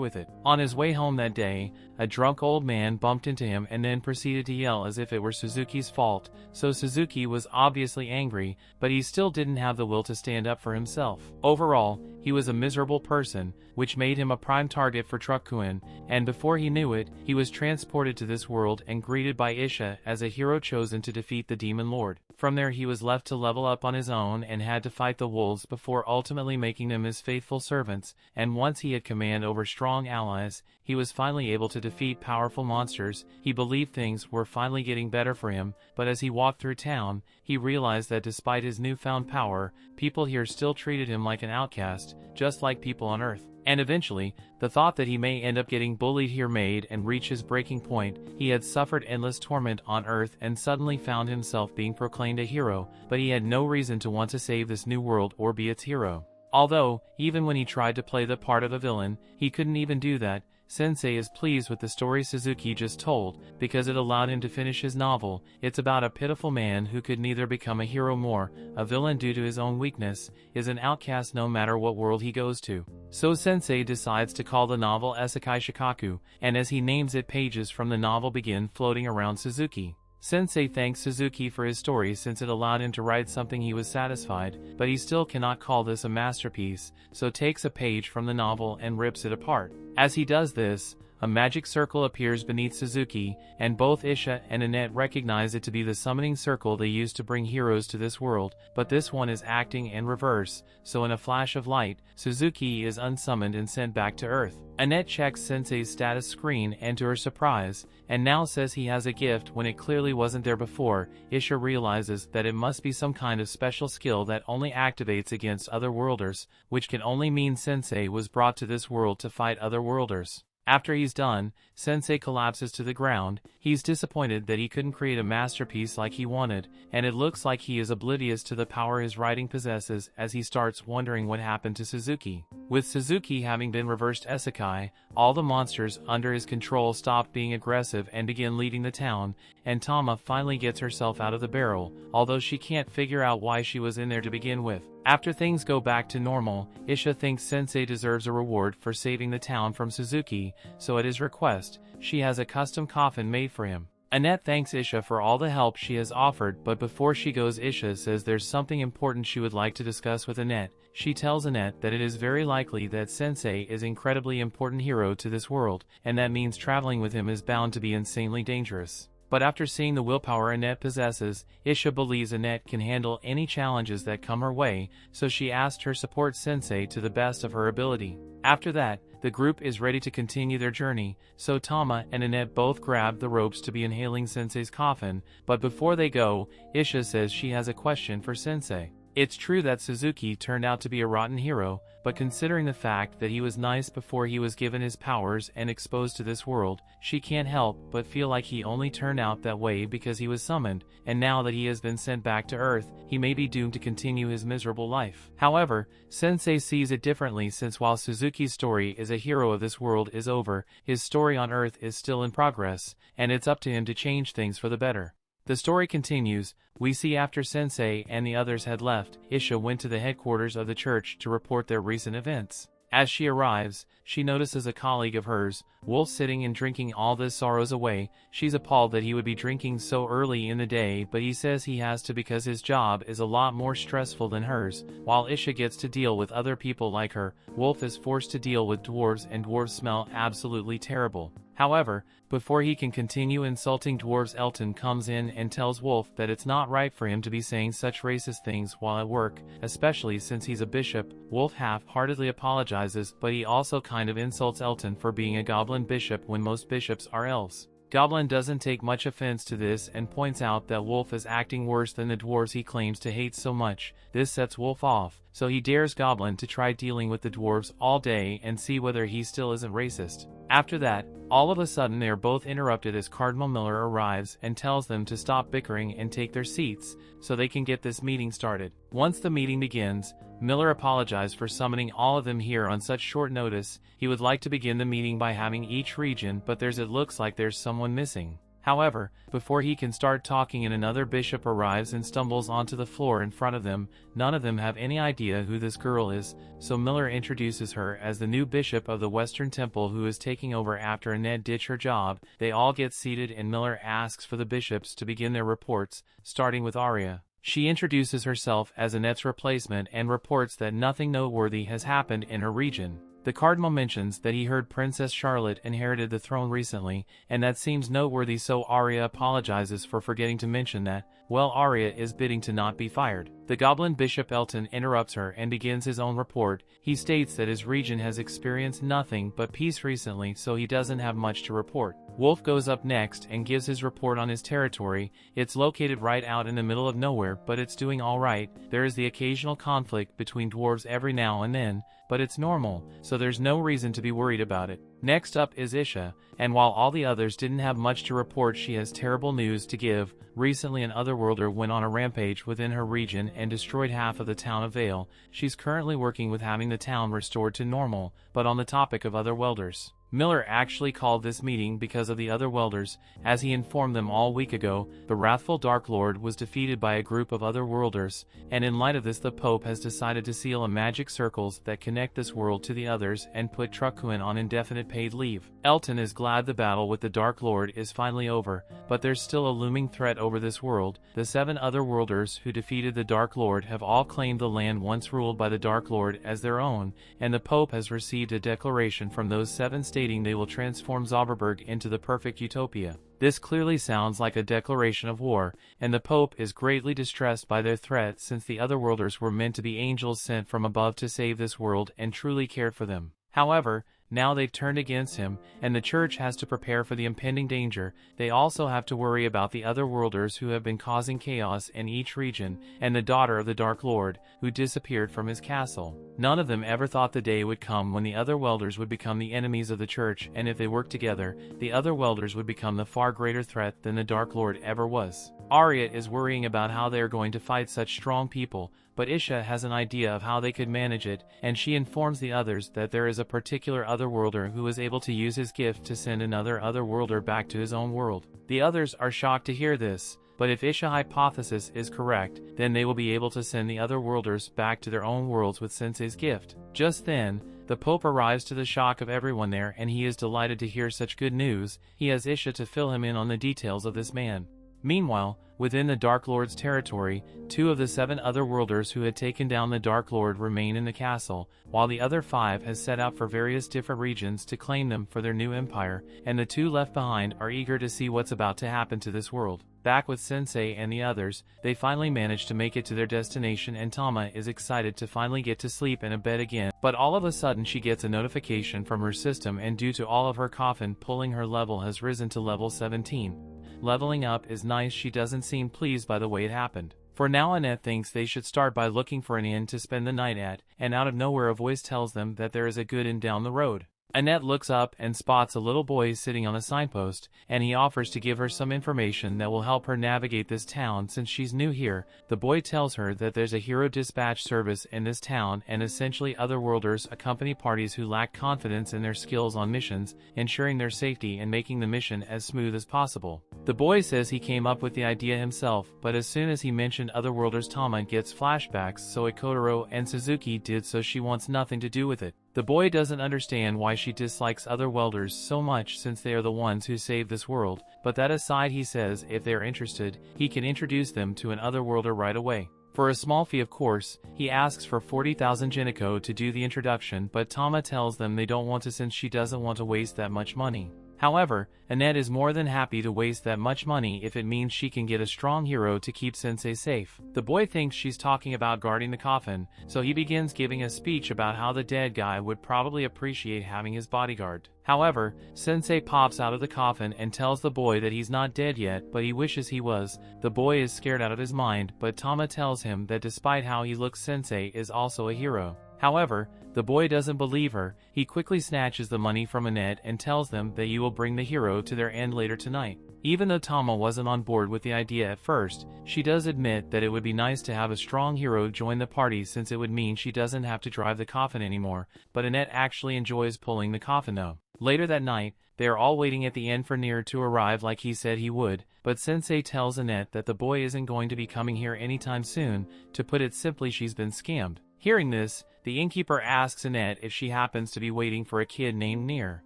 with it. On his way home that day, a drunk old man bumped into him and then proceeded to yell as if it were Suzuki's fault, so Suzuki was obviously angry, but he still didn't have the will to stand up for himself. Overall, he was a miserable person, which made him a prime target for Truckuen, and before he knew it, he was transported to this world and greeted by Isha as a hero chosen to defeat the Demon Lord. From there he was left to level up on his own and had to fight the wolves before ultimately making them his faithful servants, and once he had command over strong allies, he was finally able to defeat powerful monsters. He believed things were finally getting better for him, but as he walked through town, he realized that despite his newfound power, people here still treated him like an outcast, just like people on Earth. And eventually, the thought that he may end up getting bullied here made and reach his breaking point. He had suffered endless torment on Earth and suddenly found himself being proclaimed a hero, but he had no reason to want to save this new world or be its hero. Although, even when he tried to play the part of a villain, he couldn't even do that. Sensei is pleased with the story Suzuki just told, because it allowed him to finish his novel. It's about a pitiful man who could neither become a hero nor a villain due to his own weakness, is an outcast no matter what world he goes to. So Sensei decides to call the novel Isekai Shikaku, and as he names it, pages from the novel begin floating around Suzuki. Sensei thanks Suzuki for his story since it allowed him to write something he was satisfied, but he still cannot call this a masterpiece, so takes a page from the novel and rips it apart. As he does this, a magic circle appears beneath Suzuki, and both Isha and Annette recognize it to be the summoning circle they use to bring heroes to this world, but this one is acting in reverse, so in a flash of light, Suzuki is unsummoned and sent back to Earth. Annette checks Sensei's status screen and to her surprise, and now says he has a gift when it clearly wasn't there before. Isha realizes that it must be some kind of special skill that only activates against other worlders, which can only mean Sensei was brought to this world to fight other worlders. After he's done, Sensei collapses to the ground. He's disappointed that he couldn't create a masterpiece like he wanted, and it looks like he is oblivious to the power his writing possesses as he starts wondering what happened to Suzuki. With Suzuki having been reversed isekai, all the monsters under his control stopped being aggressive and began leading the town, and Tama finally gets herself out of the barrel, although she can't figure out why she was in there to begin with. After things go back to normal, Isha thinks Sensei deserves a reward for saving the town from Suzuki, so at his request, she has a custom coffin made for him. Annette thanks Isha for all the help she has offered, but before she goes, Isha says there's something important she would like to discuss with Annette. She tells Annette that it is very likely that Sensei is an incredibly important hero to this world, and that means traveling with him is bound to be insanely dangerous. But after seeing the willpower Annette possesses, Isha believes Annette can handle any challenges that come her way, so she asked her support Sensei to the best of her ability. After that, the group is ready to continue their journey, so Tama and Annette both grab the ropes to be inhaling Sensei's coffin, but before they go, Isha says she has a question for Sensei. It's true that Suzuki turned out to be a rotten hero, but considering the fact that he was nice before he was given his powers and exposed to this world, she can't help but feel like he only turned out that way because he was summoned, and now that he has been sent back to Earth, he may be doomed to continue his miserable life. However, Sensei sees it differently, since while Suzuki's story as a hero of this world is over, his story on Earth is still in progress, and it's up to him to change things for the better. The story continues. We see after Sensei and the others had left, Isha went to the headquarters of the church to report their recent events. As she arrives, she notices a colleague of hers, Wolf, sitting and drinking all his sorrows away. She's appalled that he would be drinking so early in the day, but he says he has to because his job is a lot more stressful than hers. While Isha gets to deal with other people like her, Wolf is forced to deal with dwarves, and dwarves smell absolutely terrible. However, before he can continue insulting dwarves, Elton comes in and tells Wolf that it's not right for him to be saying such racist things while at work, especially since he's a bishop. Wolf half-heartedly apologizes, but he also kind of insults Elton for being a goblin bishop when most bishops are elves. Goblin doesn't take much offense to this and points out that Wolf is acting worse than the dwarves he claims to hate so much. This sets Wolf off, so he dares Goblin to try dealing with the dwarves all day and see whether he still isn't racist. After that, all of a sudden they are both interrupted as Cardinal Miller arrives and tells them to stop bickering and take their seats, so they can get this meeting started. Once the meeting begins, Miller apologized for summoning all of them here on such short notice. He would like to begin the meeting by having each region, but it looks like there's someone missing. However, before he can start talking, another bishop arrives and stumbles onto the floor in front of them. None of them have any idea who this girl is, so Miller introduces her as the new bishop of the Western Temple who is taking over after Annette ditched her job. They all get seated and Miller asks for the bishops to begin their reports, starting with Arya. She introduces herself as Annette's replacement and reports that nothing noteworthy has happened in her region. The cardinal mentions that he heard Princess Charlotte inherited the throne recently, and that seems noteworthy, so Arya apologizes for forgetting to mention that. Well, Arya is bidding to not be fired. The goblin bishop Elton interrupts her and begins his own report. He states that his region has experienced nothing but peace recently, so he doesn't have much to report. Wolf goes up next and gives his report on his territory. It's located right out in the middle of nowhere, but it's doing all right. There is the occasional conflict between dwarves every now and then, but it's normal, so there's no reason to be worried about it. Next up is Isha, and while all the others didn't have much to report, she has terrible news to give. Recently an otherworlder went on a rampage within her region and destroyed half of the town of Vale. She's currently working with having the town restored to normal. But on the topic of otherworlders, Miller actually called this meeting because of the otherworlders. As he informed them all week ago, the wrathful Dark Lord was defeated by a group of otherworlders, and in light of this the Pope has decided to seal a magic circles that connect this world to the others and put Trukuin on indefinite paid leave. Elton is glad the battle with the Dark Lord is finally over, but there's still a looming threat over this world. The 7 otherworlders who defeated the Dark Lord have all claimed the land once ruled by the Dark Lord as their own, and the Pope has received a declaration from those 7 stating they will transform Zauberberg into the perfect utopia. This clearly sounds like a declaration of war, and the Pope is greatly distressed by their threat, since the otherworlders were meant to be angels sent from above to save this world and truly cared for them. However, now they've turned against him, and the church has to prepare for the impending danger. They also have to worry about the otherworlders who have been causing chaos in each region, and the daughter of the Dark Lord, who disappeared from his castle. None of them ever thought the day would come when the otherworlders would become the enemies of the church, and if they worked together, the otherworlders would become the far greater threat than the Dark Lord ever was. Arya is worrying about how they are going to fight such strong people, but Isha has an idea of how they could manage it, and she informs the others that there is a particular otherworlder who is able to use his gift to send another otherworlder back to his own world. The others are shocked to hear this, but if Isha's hypothesis is correct, then they will be able to send the otherworlders back to their own worlds with Sensei's gift. Just then, the Pope arrives, to the shock of everyone there, and he is delighted to hear such good news. He has Isha to fill him in on the details of this man. Meanwhile, within the Dark Lord's territory, 2 of the 7 otherworlders who had taken down the Dark Lord remain in the castle, while the other 5 has set out for various different regions to claim them for their new empire, and the 2 left behind are eager to see what's about to happen to this world. Back with Sensei and the others, they finally manage to make it to their destination, and Tama is excited to finally get to sleep in a bed again. But all of a sudden she gets a notification from her system, and due to all of her coffin pulling, her level has risen to level 17. Leveling up is nice. She doesn't seem pleased by the way it happened. For now, Annette thinks they should start by looking for an inn to spend the night at, and out of nowhere a voice tells them that there is a good inn down the road. Annette looks up and spots a little boy sitting on a signpost, and he offers to give her some information that will help her navigate this town since she's new here. The boy tells her that there's a hero dispatch service in this town, and essentially otherworlders accompany parties who lack confidence in their skills on missions, ensuring their safety and making the mission as smooth as possible. The boy says he came up with the idea himself, but as soon as he mentioned otherworlders, Tama gets flashbacks, so Ikotaro and Suzuki did, so she wants nothing to do with it. The boy doesn't understand why she dislikes otherworlders so much since they are the ones who saved this world, but that aside, he says if they are interested, he can introduce them to an otherworlder right away. For a small fee, of course. He asks for 40,000 Geniko to do the introduction, but Tama tells them they don't want to since she doesn't want to waste that much money. However, Annette is more than happy to waste that much money if it means she can get a strong hero to keep Sensei safe. The boy thinks she's talking about guarding the coffin, so he begins giving a speech about how the dead guy would probably appreciate having his bodyguard. However, Sensei pops out of the coffin and tells the boy that he's not dead yet, but he wishes he was. The boy is scared out of his mind, but Tama tells him that despite how he looks, Sensei is also a hero. However, the boy doesn't believe her. He quickly snatches the money from Annette and tells them that you will bring the hero to their end later tonight. Even though Tama wasn't on board with the idea at first, she does admit that it would be nice to have a strong hero join the party since it would mean she doesn't have to drive the coffin anymore, but Annette actually enjoys pulling the coffin though. Later that night, they are all waiting at the end for Nier to arrive like he said he would, but Sensei tells Annette that the boy isn't going to be coming here anytime soon. To put it simply, she's been scammed. Hearing this, the innkeeper asks Annette if she happens to be waiting for a kid named Nier.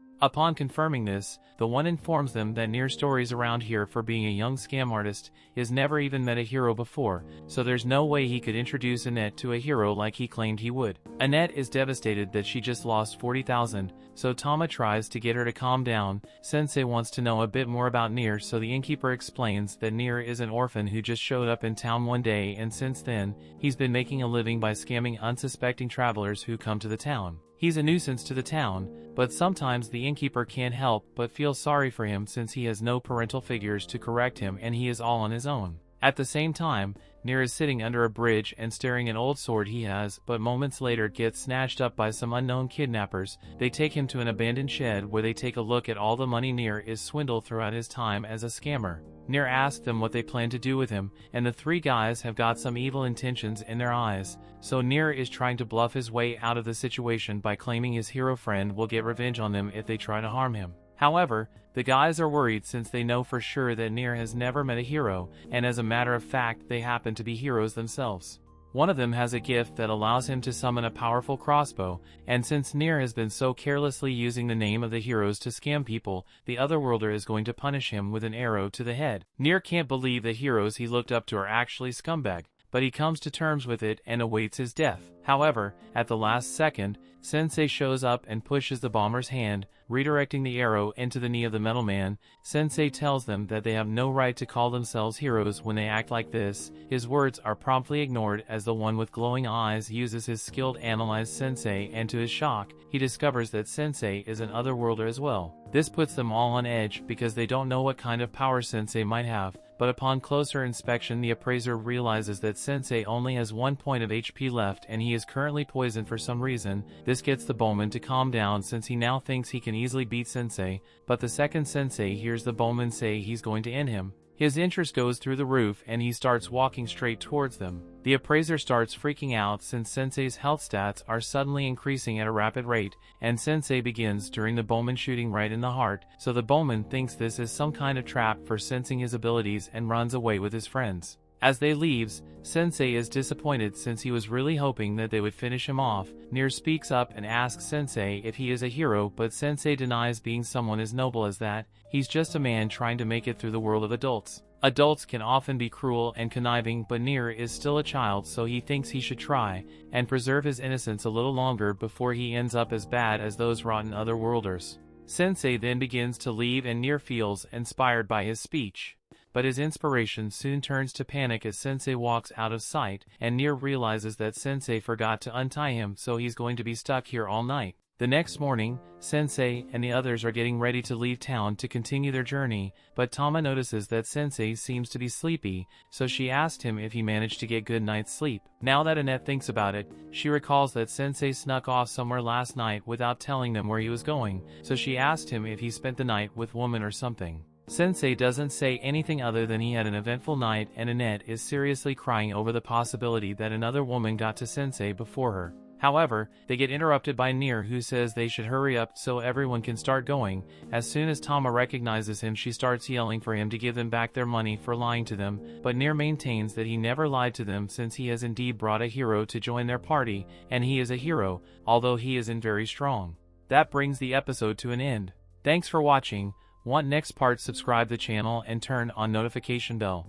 Upon confirming this, the one informs them that Nier's stories around here for being a young scam artist is never even met a hero before, so there's no way he could introduce Annette to a hero like he claimed he would. Annette is devastated that she just lost 40,000, so Tama tries to get her to calm down. Sensei wants to know a bit more about Nier, so the innkeeper explains that Nier is an orphan who just showed up in town one day, and since then, he's been making a living by scamming unsuspecting travelers who come to the town. He's a nuisance to the town, but sometimes the innkeeper can't help but feel sorry for him since he has no parental figures to correct him and he is all on his own. At the same time, Nier is sitting under a bridge and staring an old sword he has, but moments later gets snatched up by some unknown kidnappers. They take him to an abandoned shed where they take a look at all the money Nier is swindled throughout his time as a scammer. Nier asks them what they plan to do with him, and the three guys have got some evil intentions in their eyes, so Nier is trying to bluff his way out of the situation by claiming his hero friend will get revenge on them if they try to harm him. However, the guys are worried since they know for sure that Nier has never met a hero, and as a matter of fact they happen to be heroes themselves. One of them has a gift that allows him to summon a powerful crossbow, and since Nier has been so carelessly using the name of the heroes to scam people, the Otherworlder is going to punish him with an arrow to the head. Nier can't believe the heroes he looked up to are actually scumbag, but he comes to terms with it and awaits his death. However, at the last second, Sensei shows up and pushes the bomber's hand, redirecting the arrow into the knee of the metal man. Sensei tells them that they have no right to call themselves heroes when they act like this. His words are promptly ignored as the one with glowing eyes uses his skill to analyze Sensei, and to his shock, he discovers that Sensei is an Otherworlder as well. This puts them all on edge because they don't know what kind of power Sensei might have, but upon closer inspection the appraiser realizes that Sensei only has 1 point of HP left and he is currently poisoned for some reason. This gets the bowman to calm down since he now thinks he can easily beat Sensei, but the second Sensei hears the bowman say he's going to end him, his interest goes through the roof and he starts walking straight towards them. The appraiser starts freaking out since Sensei's health stats are suddenly increasing at a rapid rate, and Sensei begins during the bowman shooting right in the heart, so the bowman thinks this is some kind of trap for sensing his abilities and runs away with his friends. As they leaves, Sensei is disappointed since he was really hoping that they would finish him off. Nier speaks up and asks Sensei if he is a hero, but Sensei denies being someone as noble as that. He's just a man trying to make it through the world of adults. Adults can often be cruel and conniving, but Nier is still a child, so he thinks he should try and preserve his innocence a little longer before he ends up as bad as those rotten Otherworlders. Sensei then begins to leave and Nier feels inspired by his speech, but his inspiration soon turns to panic as Sensei walks out of sight, and Nier realizes that Sensei forgot to untie him, so he's going to be stuck here all night. The next morning, Sensei and the others are getting ready to leave town to continue their journey, but Tama notices that Sensei seems to be sleepy, so she asked him if he managed to get good night's sleep. Now that Annette thinks about it, she recalls that Sensei snuck off somewhere last night without telling them where he was going, so she asked him if he spent the night with woman or something. Sensei doesn't say anything other than he had an eventful night, and Annette is seriously crying over the possibility that another woman got to Sensei before her. However, they get interrupted by Nier, who says they should hurry up so everyone can start going. As soon as Tama recognizes him, she starts yelling for him to give them back their money for lying to them, but Nier maintains that he never lied to them since he has indeed brought a hero to join their party, and he is a hero, although he isn't very strong. That brings the episode to an end. Thanks for watching. Want next part? Subscribe the channel and turn on notification bell.